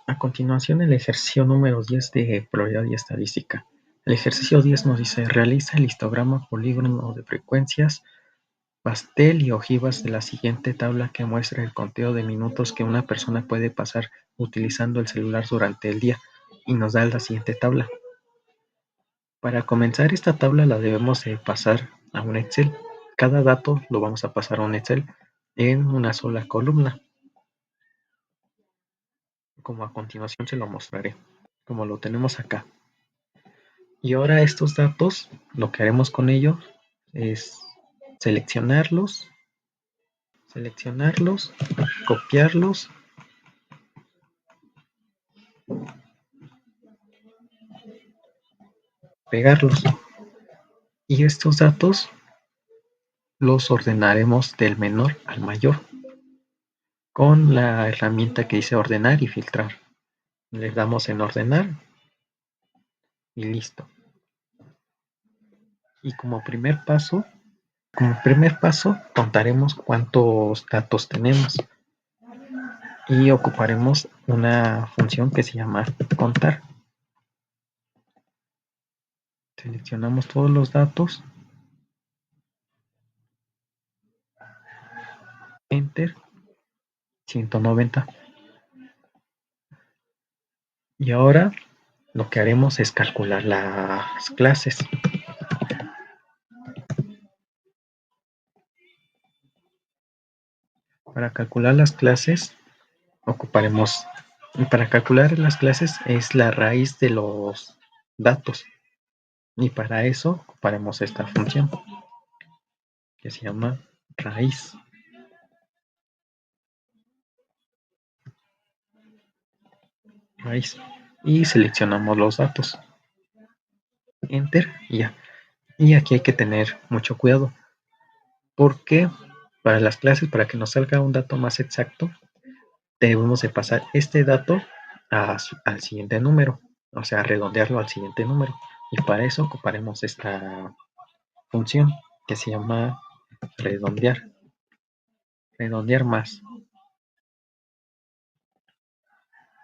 A continuación, el ejercicio número 10 de probabilidad y estadística. El ejercicio 10 nos dice: realiza el histograma polígono de frecuencias pastel y ojivas de la siguiente tabla que muestra el conteo de minutos que una persona puede pasar utilizando el celular durante el día, y nos da la siguiente tabla. Para comenzar, esta tabla la debemos pasar a un Excel. Cada dato lo vamos a pasar a un Excel en una sola columna, como a continuación se lo mostraré, como lo tenemos acá. Y ahora estos datos, lo que haremos con ellos es seleccionarlos, copiarlos, pegarlos. Y estos datos los ordenaremos del menor al mayor con la herramienta que dice ordenar y filtrar. Le damos en ordenar y listo. Y como primer paso contaremos cuántos datos tenemos y ocuparemos una función que se llama contar. Seleccionamos todos los datos, enter, 190. Y ahora lo que haremos es calcular las clases. Para calcular las clases es la raíz de los datos, y para eso ocuparemos esta función que se llama raíz. Y seleccionamos los datos, enter, y ya. Y aquí hay que tener mucho cuidado, porque para las clases, para que nos salga un dato más exacto, debemos de pasar este dato al siguiente número, o sea, redondearlo al siguiente número, y para eso ocuparemos esta función que se llama redondear más,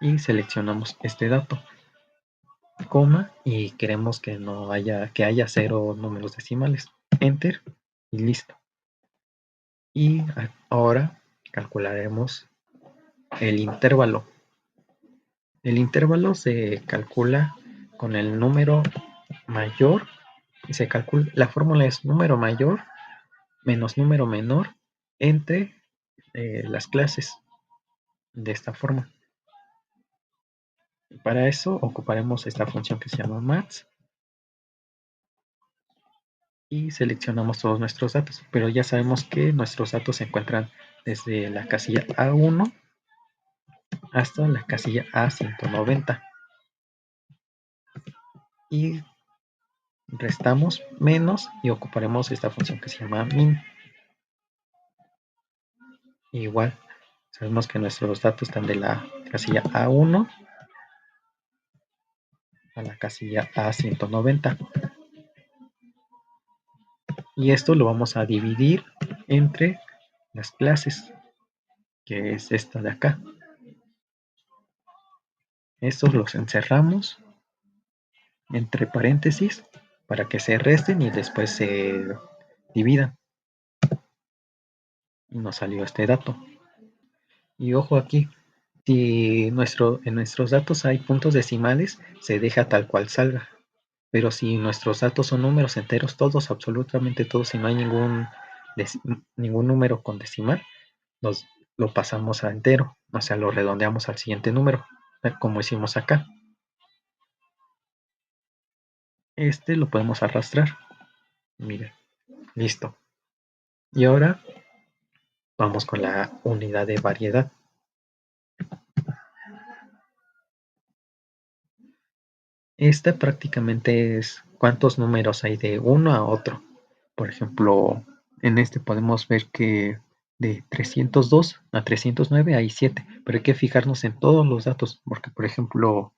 y seleccionamos este dato, coma, y queremos que haya 0 números decimales, enter, y listo. Y ahora calcularemos el intervalo. El intervalo se calcula con el número mayor. La fórmula es número mayor menos número menor entre las clases, de esta forma. Para eso ocuparemos esta función que se llama max y seleccionamos todos nuestros datos, pero ya sabemos que nuestros datos se encuentran desde la casilla A1 hasta la casilla A190, y restamos menos y ocuparemos esta función que se llama min. Igual sabemos que nuestros datos están de la casilla A1 a la casilla A190, y esto lo vamos a dividir entre las clases, que es esta de acá. Estos los encerramos entre paréntesis para que se resten y después se dividan, y nos salió este dato. Y ojo aquí, si en nuestros datos hay puntos decimales, se deja tal cual salga, pero si nuestros datos son números enteros, todos, absolutamente todos, si no hay ningún número con decimal, lo pasamos a entero, o sea, lo redondeamos al siguiente número, como hicimos acá. Este lo podemos arrastrar, miren, listo. Y ahora vamos con la unidad de variedad. Esta prácticamente es cuántos números hay de uno a otro. Por ejemplo, en este podemos ver que de 302 a 309 hay 7, pero hay que fijarnos en todos los datos, porque por ejemplo,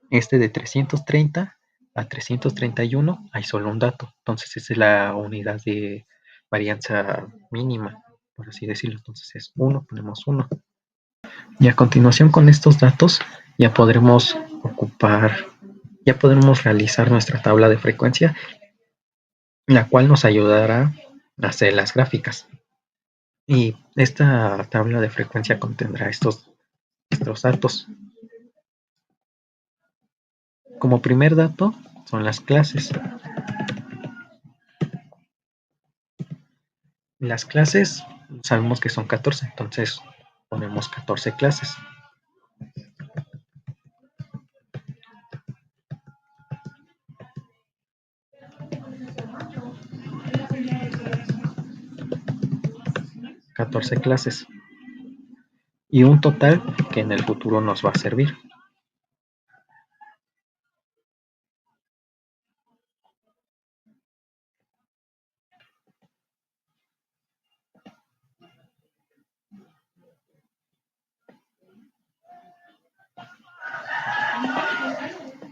este de 330 a 331 hay solo un dato, entonces esa es la unidad de varianza mínima, por así decirlo. Entonces es 1, ponemos 1. Y a continuación con estos datos ya podremos ya podremos realizar nuestra tabla de frecuencia, la cual nos ayudará a hacer las gráficas. Y esta tabla de frecuencia contendrá estos datos. Como primer dato son las clases. Las clases sabemos que son 14, entonces ponemos 14 clases. Y un total que en el futuro nos va a servir.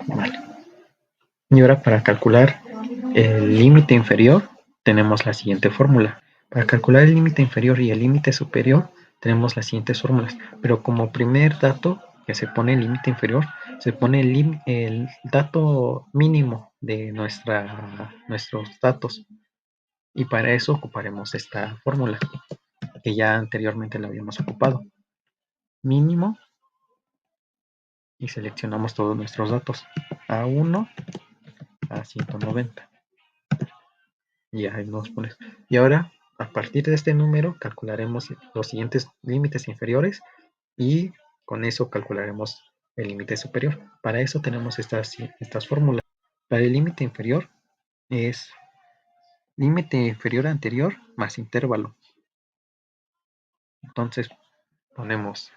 Vale. Y ahora para calcular el límite inferior tenemos la siguiente fórmula. Para calcular el límite inferior y el límite superior tenemos las siguientes fórmulas. Pero como primer dato que se pone el límite inferior, se pone el dato mínimo de nuestros datos. Y para eso ocuparemos esta fórmula, que ya anteriormente la habíamos ocupado. Mínimo, y seleccionamos todos nuestros datos. A1 a 190. Y ahí nos pones. Y ahora, a partir de este número, calcularemos los siguientes límites inferiores y con eso calcularemos el límite superior. Para eso tenemos estas fórmulas. Para el límite inferior es límite inferior anterior más intervalo. Entonces ponemos,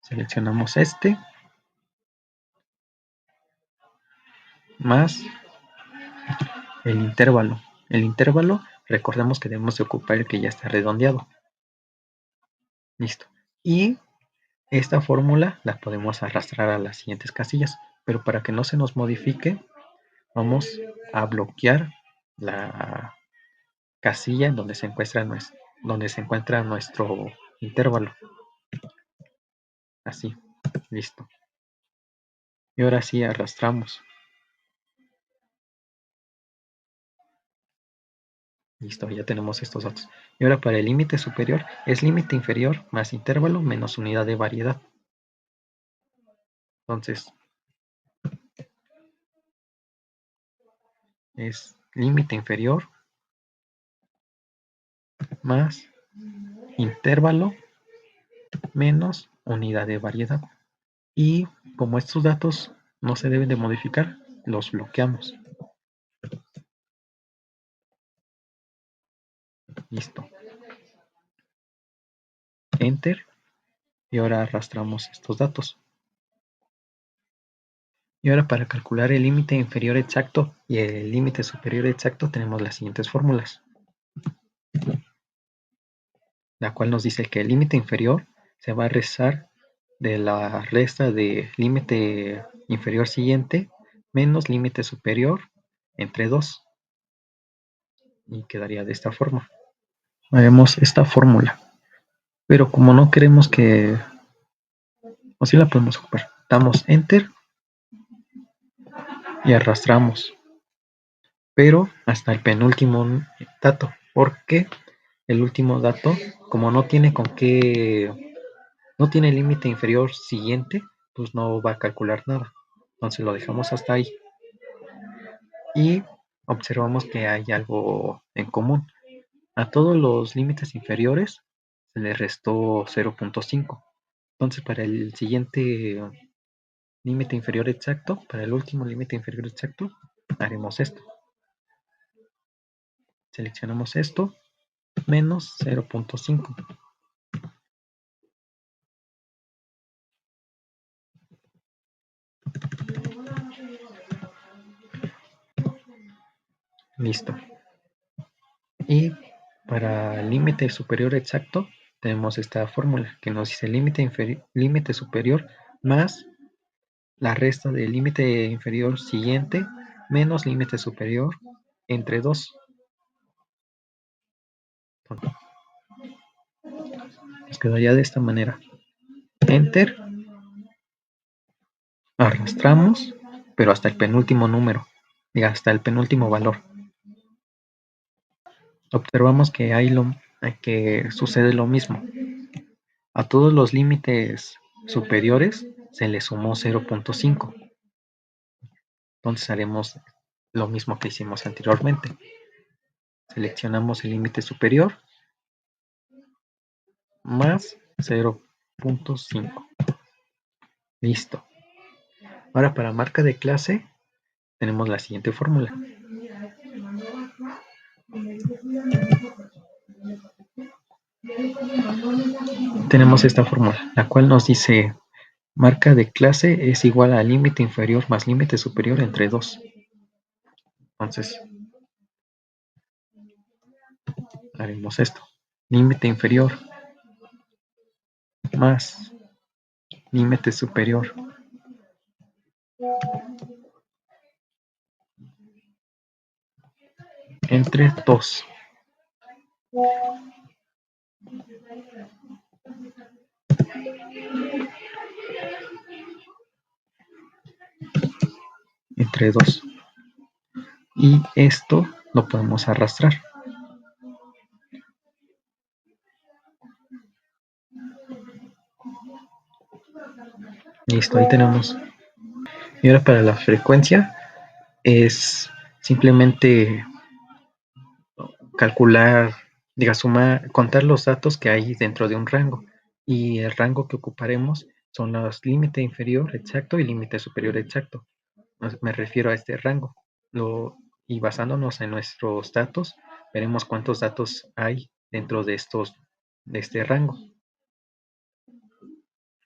seleccionamos este más el intervalo. El intervalo, recordemos que debemos de ocupar el que ya está redondeado. Listo. Y esta fórmula la podemos arrastrar a las siguientes casillas, pero para que no se nos modifique, vamos a bloquear la casilla en donde se encuentra nuestro intervalo. Así, listo. Y ahora sí arrastramos. Listo, ya tenemos estos datos. Y ahora para el límite superior es límite inferior más intervalo menos unidad de variedad. Entonces, es límite inferior más intervalo menos unidad de variedad. Y como estos datos no se deben de modificar, los bloqueamos. Listo. Enter. Y ahora arrastramos estos datos. Y ahora para calcular el límite inferior exacto y el límite superior exacto tenemos las siguientes fórmulas. La cual nos dice que el límite inferior se va a restar de la resta de límite inferior siguiente menos límite superior entre 2. Y quedaría de esta forma. Haremos esta fórmula. Pero como no queremos que... O sí la podemos ocupar. Damos Enter y arrastramos. Pero hasta el penúltimo dato. Porque el último dato, como no tiene no tiene límite inferior siguiente, pues no va a calcular nada. Entonces lo dejamos hasta ahí. Y observamos que hay algo en común. A todos los límites inferiores se les restó 0.5. Entonces para el siguiente límite inferior exacto, para el último límite inferior exacto, haremos esto. Seleccionamos esto, menos 0.5. Listo. Y para el límite superior exacto, tenemos esta fórmula que nos dice límite superior más la resta del límite inferior siguiente menos límite superior entre 2. Nos quedaría de esta manera. Enter, arrastramos, pero hasta el penúltimo número, hasta el penúltimo valor. Observamos que que sucede lo mismo. A todos los límites superiores se le sumó 0.5. Entonces haremos lo mismo que hicimos anteriormente. Seleccionamos el límite superior más 0.5. Listo. Ahora para marca de clase tenemos la siguiente fórmula. Tenemos esta fórmula, la cual nos dice marca de clase es igual a límite inferior más límite superior entre 2. Entonces, haremos esto. Límite inferior más límite superior entre 2. Entre 2. Y esto lo podemos arrastrar. Listo, ahí tenemos. Y ahora para la frecuencia es simplemente calcular, sumar, contar los datos que hay dentro de un rango. Y el rango que ocuparemos son los límite inferior exacto y límite superior exacto. Me refiero a este rango. Y basándonos en nuestros datos, veremos cuántos datos hay dentro de este rango.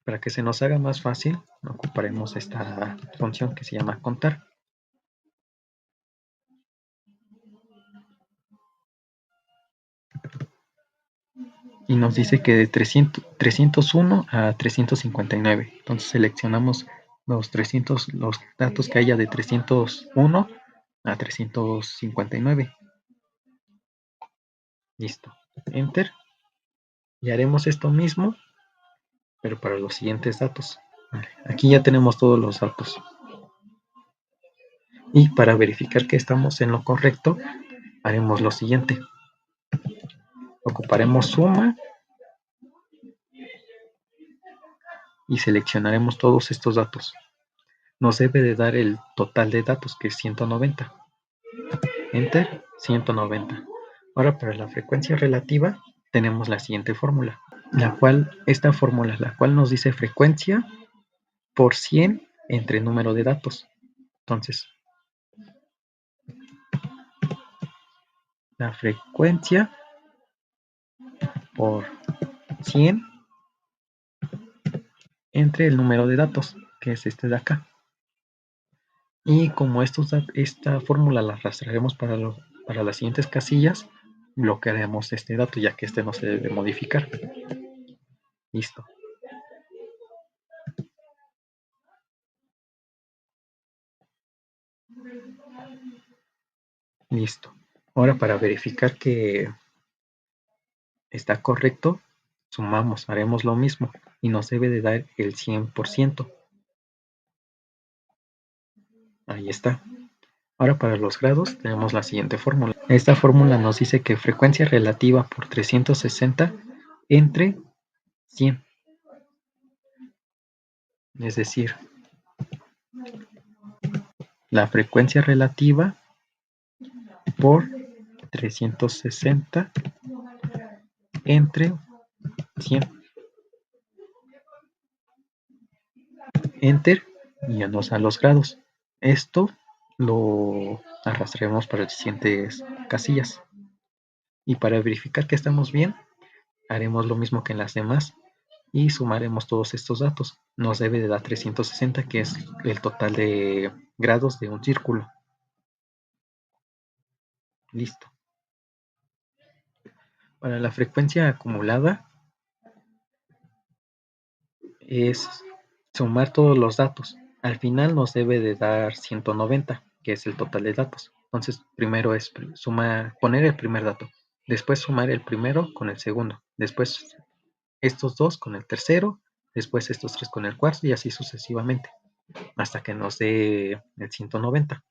Para que se nos haga más fácil, ocuparemos esta función que se llama contar. Y nos dice que de 301 a 359. Entonces seleccionamos los datos que haya de 301 a 359. Listo. Enter. Y haremos esto mismo, pero para los siguientes datos. Vale, aquí ya tenemos todos los datos. Y para verificar que estamos en lo correcto, haremos lo siguiente. Ocuparemos suma y seleccionaremos todos estos datos. Nos debe de dar el total de datos, que es 190. Enter, 190. Ahora para la frecuencia relativa tenemos la siguiente fórmula, esta fórmula, la cual nos dice frecuencia por 100 entre número de datos. Entonces, la frecuencia por 100 entre el número de datos, que es este de acá. Y como esta fórmula la arrastraremos para las siguientes casillas, bloquearemos este dato, ya que este no se debe modificar. Listo. Listo. Ahora para verificar que está correcto, sumamos, haremos lo mismo y nos debe de dar el 100%. Ahí está. Ahora para los grados tenemos la siguiente fórmula. Esta fórmula nos dice que frecuencia relativa por 360 entre 100. Es decir, la frecuencia relativa por 360 entre 100. Enter y ya nos da los grados. Esto lo arrastraremos para las siguientes casillas. Y para verificar que estamos bien, haremos lo mismo que en las demás y sumaremos todos estos datos. Nos debe de dar 360, que es el total de grados de un círculo. Listo. Para la frecuencia acumulada es sumar todos los datos. Al final nos debe de dar 190. que es el total de datos. Entonces, primero es poner el primer dato, después sumar el primero con el segundo, después estos dos con el tercero, después estos tres con el cuarto y así sucesivamente, hasta que nos dé el 190.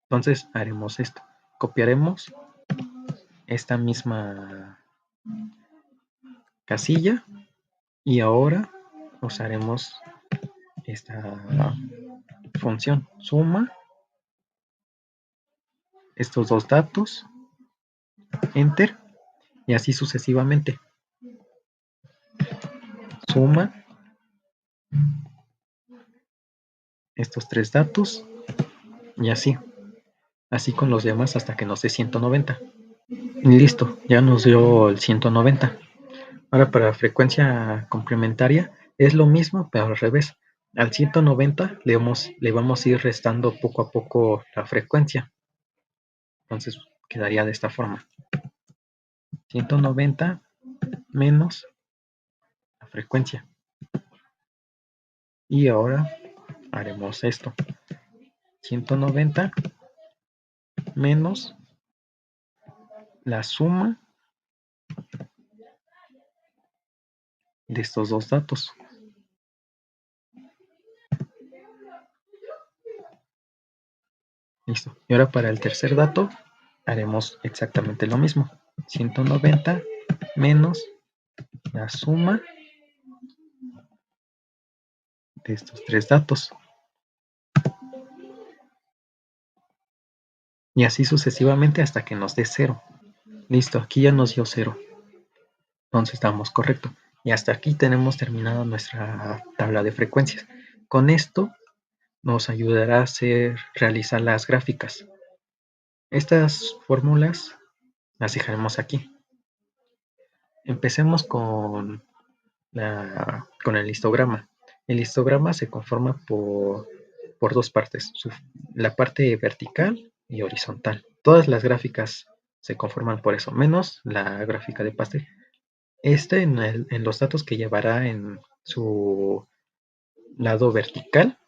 Entonces haremos esto, copiaremos esta misma casilla y ahora usaremos esta función suma estos dos datos, enter, y así sucesivamente. Suma estos tres datos y así con los demás hasta que nos dé 190. Y listo, ya nos dio el 190. Ahora para frecuencia complementaria es lo mismo, pero al revés. Al 190 le vamos a ir restando poco a poco la frecuencia. Entonces quedaría de esta forma. 190 menos la frecuencia. Y ahora haremos esto. 190 menos la suma de estos dos datos. Listo. Y ahora para el tercer dato haremos exactamente lo mismo. 190 menos la suma de estos tres datos. Y así sucesivamente hasta que nos dé 0. Listo, aquí ya nos dio 0. Entonces estamos correcto. Y hasta aquí tenemos terminada nuestra tabla de frecuencias. Con esto nos ayudará a realizar las gráficas. Estas fórmulas las dejaremos aquí. Empecemos con el histograma. El histograma se conforma por dos partes, la parte vertical y horizontal. Todas las gráficas se conforman por eso, menos la gráfica de pastel. En los datos que llevará en su lado vertical,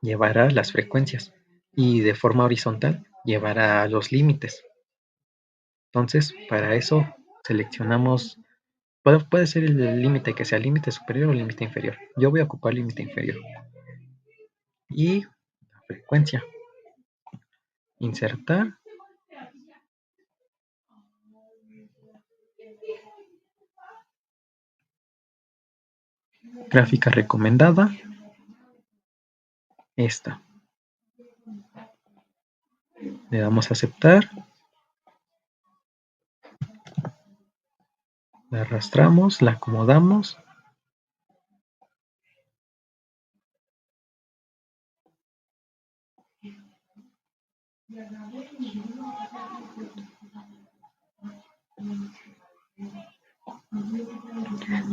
llevará las frecuencias y de forma horizontal llevará los límites. Entonces, para eso seleccionamos, puede ser el límite que sea límite superior o límite inferior. Yo voy a ocupar límite inferior. Y la frecuencia. Insertar. Gráfica recomendada. Esta. Le damos a aceptar. La arrastramos, la acomodamos.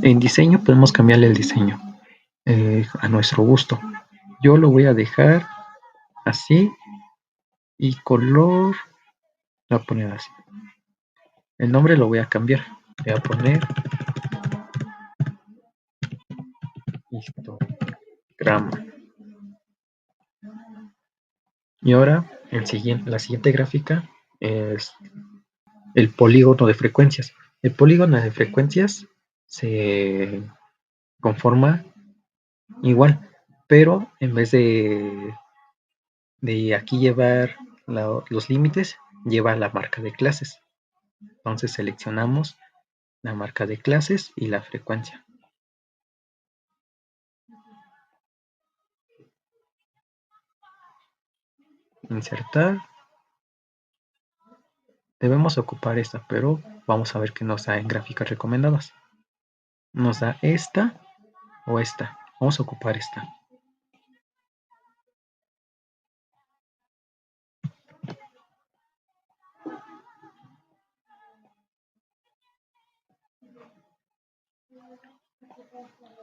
En diseño podemos cambiarle el diseño a nuestro gusto. Yo lo voy a dejar así y color lo voy a poner así. El nombre lo voy a cambiar. Voy a poner histograma. Y ahora la siguiente gráfica es el polígono de frecuencias. El polígono de frecuencias se conforma igual, pero en vez de aquí llevar los límites, lleva la marca de clases. Entonces seleccionamos la marca de clases y la frecuencia. Insertar. Debemos ocupar esta, pero vamos a ver qué nos da en gráficas recomendadas. Nos da esta o esta. Vamos a ocupar esta.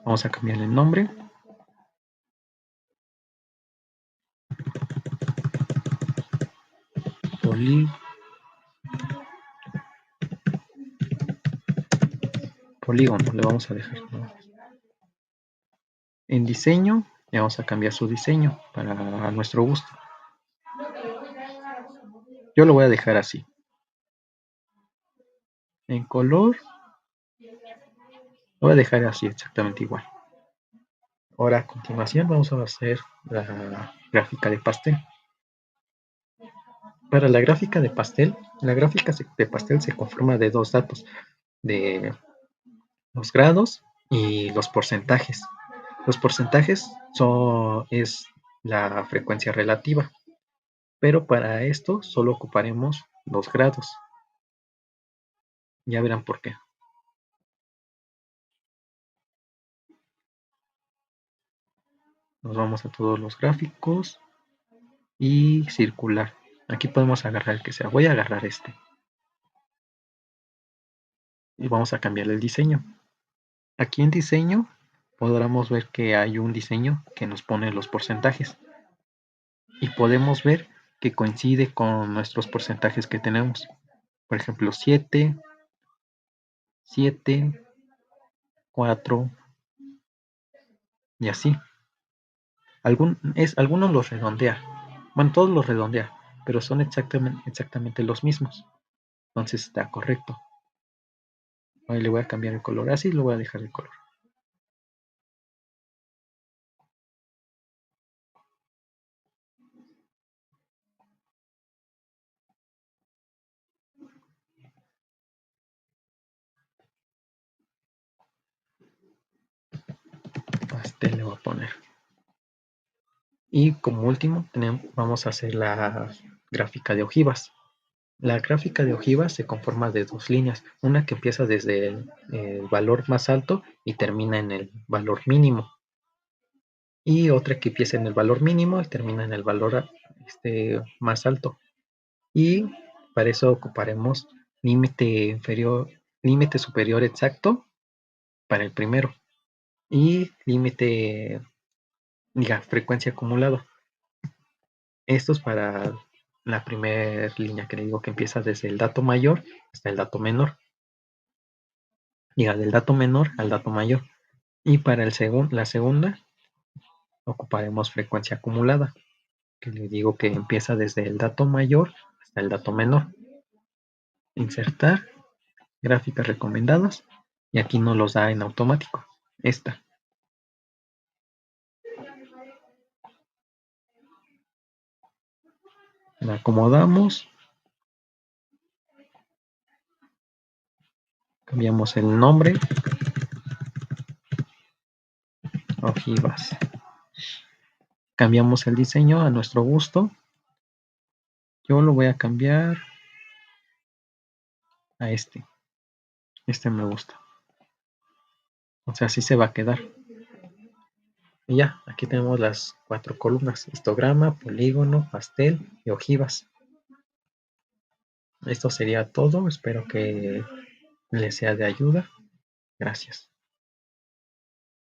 Vamos a cambiarle el nombre. Polígono le vamos a dejar, ¿no? En diseño, le vamos a cambiar su diseño para nuestro gusto. Yo lo voy a dejar así. En color, lo voy a dejar así exactamente igual. Ahora a continuación vamos a hacer la gráfica de pastel. Para la gráfica de pastel, la gráfica de pastel se conforma de dos datos, de los grados y los porcentajes. Los porcentajes es la frecuencia relativa, pero para esto solo ocuparemos los grados. Ya verán por qué. Nos vamos a todos los gráficos y circular. Aquí podemos agarrar el que sea. Voy a agarrar este. Y vamos a cambiar el diseño. Aquí en diseño podremos ver que hay un diseño que nos pone los porcentajes. Y podemos ver que coincide con nuestros porcentajes que tenemos. Por ejemplo, 7, 7, 4 y así. Algunos los redondea. Bueno, todos los redondea, pero son exactamente los mismos. Entonces está correcto. Ahí le voy a cambiar el color así y lo voy a dejar el color. Pastel le voy a poner. Y como último vamos a hacer la gráfica de ojivas. La gráfica de ojivas se conforma de dos líneas, una que empieza desde el valor más alto y termina en el valor mínimo, y otra que empieza en el valor mínimo y termina en el valor más alto. Y para eso ocuparemos límite superior exacto para el primero y límite, diga, frecuencia acumulada. Esto es para la primera línea que le digo que empieza desde el dato mayor hasta el dato menor. Diga, del dato menor al dato mayor. Y para la segunda ocuparemos frecuencia acumulada, que le digo que empieza desde el dato mayor hasta el dato menor. Insertar, gráficas recomendadas, y aquí nos los da en automático. Esta. La acomodamos, cambiamos el nombre, ojivas. Cambiamos el diseño a nuestro gusto. Yo lo voy a cambiar a este. Este me gusta. O sea, así se va a quedar. Y ya, aquí tenemos las 4 columnas: histograma, polígono, pastel y ojivas. Esto sería todo. Espero que les sea de ayuda. Gracias.